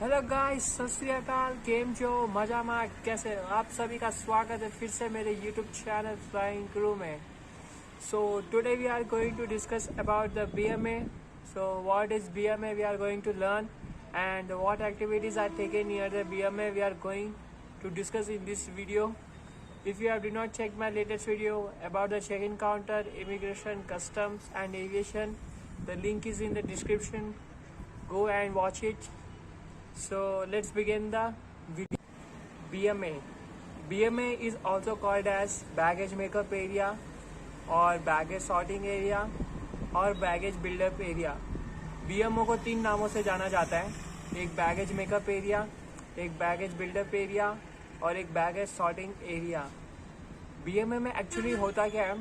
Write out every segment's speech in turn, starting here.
Hello guys, सत श्री अकाल। केम जो मजा में कैसे हो? आप सभी का स्वागत है फिर से मेरे यूट्यूब चैनल फ्लाइंग क्रू में। So today we are going to discuss about the BMA. सो what is BMA? We are going to learn and what activities are taken near the BMA we are going to discuss in this video. If you have did not check my latest video about the check-in counter, immigration, customs and aviation, the link is in the description. Go and watch it. So let's begin the video. BMA. BMA is also called as baggage makeup area or baggage sorting area और baggage buildup area. BMO को 3 नामों से जाना जाता है, एक baggage makeup area, एक baggage buildup area और एक बैगेज सॉर्टिंग एरिया। BMA में एक्चुअली होता क्या है?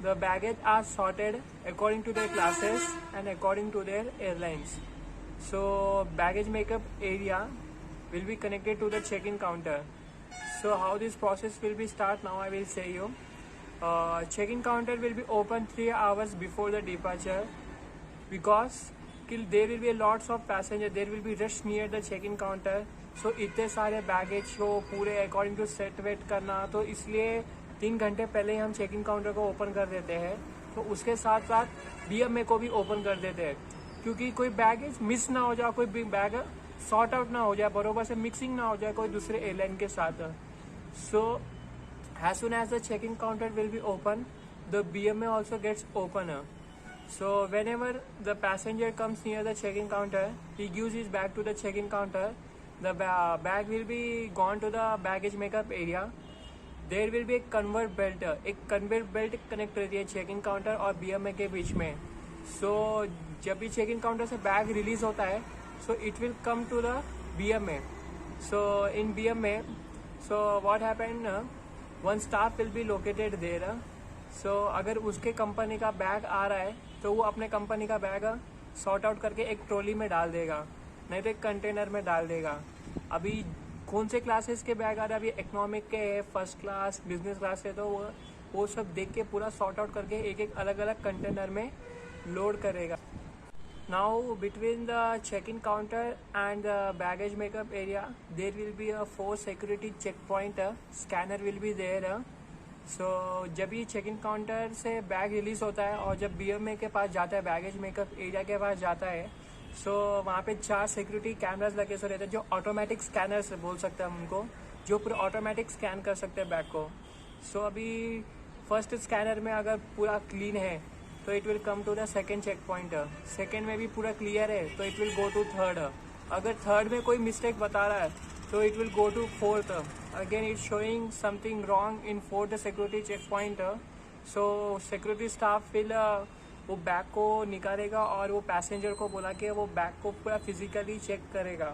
The baggage are sorted according to their classes and according to their airlines. So baggage makeup area will be connected to the check-in counter. So how this process will be start now I will say you. Check-in counter will be open 3 hours before the departure because there will be lots of passenger. There will be rush near the check-in counter. So इतने सारे baggage को पूरे according to set wait करना, तो इसलिए 3 घंटे पहले ही हम चेक इन काउंटर को ओपन कर देते हैं. तो उसके साथ साथ BMA को भी ओपन कर देते हैं, क्योंकि कोई बैगेज मिस ना हो जाए, कोई बैग सॉर्ट आउट ना हो जाए, बरोबर से मिक्सिंग ना हो जाए कोई दूसरे एयरलाइन के साथ. So as soon as the check in counter will be open, the BMA also gets open. So whenever the passenger comes near the check-in counter, he gives his bag to the check-in counter. The bag will be gone to the baggage makeup area. There will be a conveyor belt. एक conveyor belt connect रहती है check-in counter और BMA के बीच में. So जब भी check-in counter से bag release होता है, so it will come to the BMA. So in BMA, so what happened? One staff will be located there. So अगर उसके कंपनी का बैग आ रहा है तो वो अपने कंपनी का बैग सॉर्ट आउट करके एक ट्रॉली में डाल देगा, नहीं तो एक कंटेनर में डाल देगा. अभी कौन से क्लासेस के बैग आ रहे हैं? अभी इकोनॉमिक के है, फर्स्ट क्लास, बिजनेस क्लास है, तो वो सब देख के पूरा सॉर्ट आउट करके एक एक अलग अलग कंटेनर में लोड करेगा. Now between the check in counter and the baggage makeup area there will be a 4 security check point. Scanner will be there. So जब ये चेक इन काउंटर से बैग रिलीज होता है और जब BMA के पास जाता है, बैगेज मेकअप एरिया के पास जाता है, सो वहाँ पे 4 सिक्योरिटी कैमरास लगे सो रहते हैं, जो ऑटोमेटिक स्कैनर्स बोल सकते हैं हम उनको, जो पूरा ऑटोमेटिक स्कैन कर सकते हैं बैग को. सो अभी फर्स्ट स्कैनर में अगर पूरा क्लीन है तो it will come to the second check point. Second में भी पूरा क्लियर है तो it will go to third. अगर थर्ड में कोई मिस्टेक बता रहा है तो it will go to fourth. Again it showing something wrong in fourth security check point. So security staff will वो बैग को निकालेगा और वो पैसेंजर को बोला कि वो बैग को पूरा फिजिकली चेक करेगा.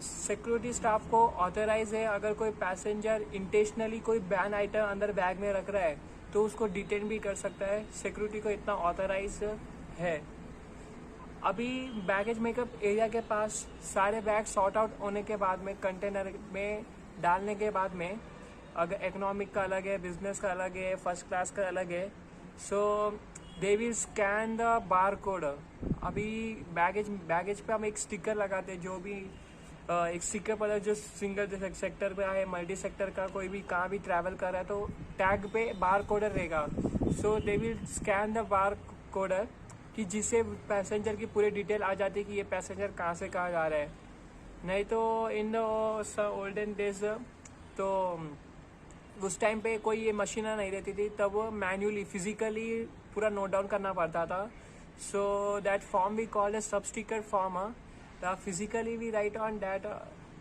सिक्योरिटी स्टाफ को ऑथराइज है, अगर कोई पैसेंजर इंटेंशनली कोई बैन आइटम अंदर बैग में रख रहा है तो उसको डिटेन भी कर सकता है. सिक्योरिटी को इतना ऑथराइज है. अभी बैगेज मेकअप एरिया के पास सारे बैग सॉर्ट आउट होने के बाद में कंटेनर में डालने के बाद में, अगर इकोनॉमिक का अलग है, बिजनेस का अलग है, फर्स्ट क्लास का अलग है, so they will scan the bar code. अभी बैगेज पे हम एक स्टिकर लगाते हैं, जो भी एक स्टिकर पर जो सिंगल सेक्टर पे है, मल्टी सेक्टर का कोई भी कहाँ भी ट्रैवल कर रहा है तो टैग पे बार कोडर रहेगा. So they will scan the bar coder, कि जिससे पैसेंजर की पूरी डिटेल आ जाती है कि ये पैसेंजर कहाँ से कहाँ जा रहा है. नहीं तो इन द ओल्डन डेज तो उस टाइम पे कोई ये मशीन नहीं रहती थी, तब वो मैन्युअली फिजिकली पूरा नोट डाउन करना पड़ता था. So that form we call the sub sticker form. Physically we write on that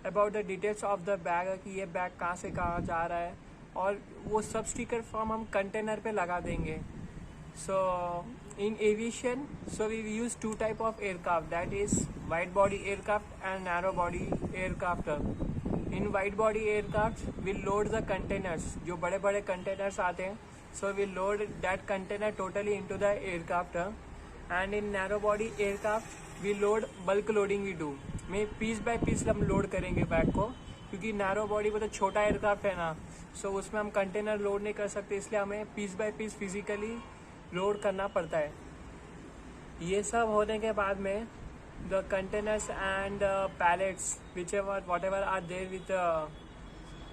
about the details of the bag, कि ये बैग कहाँ से कहाँ जा रहा है, और वो सब स्टिकर फॉर्म हम कंटेनर पे लगा देंगे. So in aviation, so we use 2 type of aircraft, that is wide body aircraft and narrow body aircraft. In wide body aircraft we load the containers, जो बड़े बड़े containers आते हैं, so we load that container totally into the aircraft. And in narrow body aircraft we load bulk loading we do, में piece by piece हम load करेंगे bag को, क्योंकि नैरो बॉडी वो तो छोटा एयरक्राफ्ट है ना, सो उसमें हम कंटेनर लोड नहीं कर सकते, इसलिए हमें piece by piece physically load करना पड़ता है. ये सब होने के बाद में the containers and pallets, whatever are there with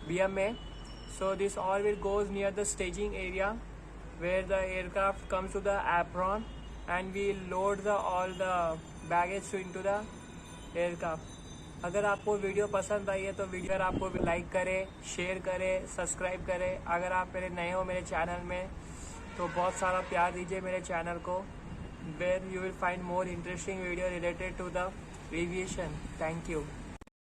BMA. So this all will goes near the staging area where the aircraft comes to the apron, and we load all the baggage into the aircraft. अगर आपको video पसंद आई है तो video अगर आपको like करें, share करें, subscribe करें. अगर आप मेरे नए हो मेरे चैनल में तो बहुत सारा प्यार दीजिए मेरे चैनल को, where you will find more interesting video related to the aviation. Thank you.